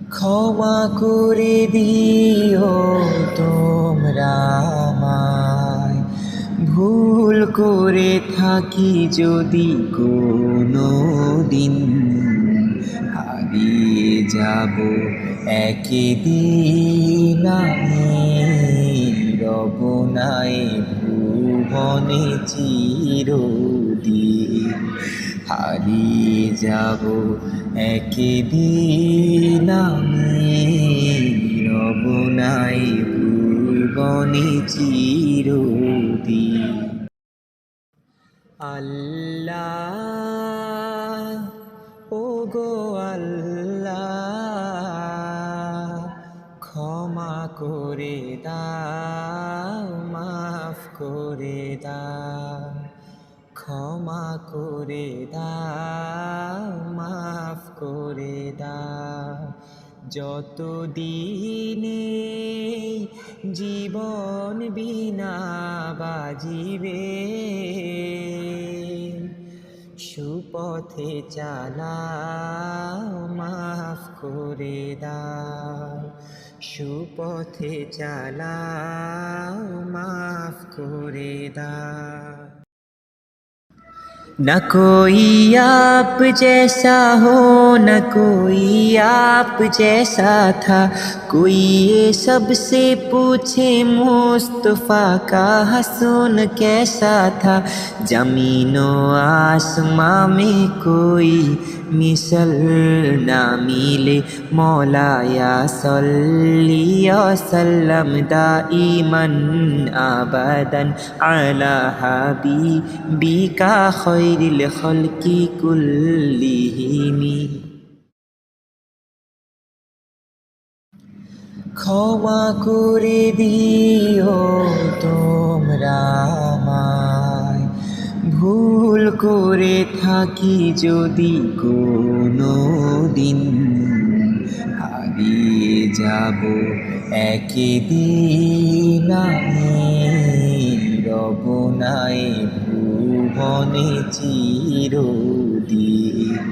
ক্ষমা করে দিও তোমরা আমায়, ভুল করে থাকি যদি কোনো দিন। হারিয়ে যাব একদিন আমি, রব নাই ভুবনে চিরদিন। হারিয়ে যাব একদিন আমি, রব নাই ভুবনে চিরদিন। আল্লাহ, ওগো আল্লাহ, ক্ষমা করে দাও, মাফ করে দাও। ক্ষমা করে দাও, মাফ করে দাও। যতদিনে জীবন বিনা বাজিবে, সুপথে চালাও, মাফ করে দাও। সুপথে চালাও, মাফ করে দাও। न कोई आप जैसा हो, न कोई आप जैसा था। कोई ये सबसे पूछे मुस्तफा का हसन कैसा था। जमीनो आसमां में कोई मिसल ना मिले। मौलाया सल्ली वसल्लम दाइमन अबदन अला हबीबिका खैरिल खल्की कुल्लिहिमी। ক্ষমা করে দিও তোমরা আমায়, ভুল করে থাকি যদি কোনো দিন। হারিয়ে যাব একদিন আমি, রব নাই ভুবনে চিরদিন।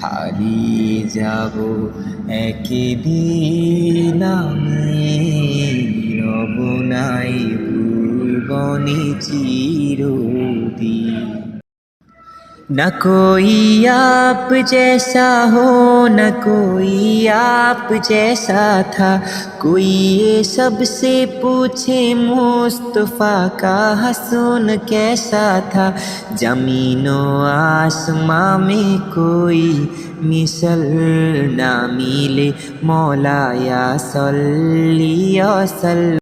হারিয়ে যাব একদিন আমি, রব নাই ভুবনে চিরদিন। न कोई आप जैसा हो, न कोई आप जैसा था। कोई ये सबसे पूछे मुस्तफा का हसन कैसा था। जमीनो आसमां में कोई मिसल ना मिले। मौलाया सल्ली वसल्लम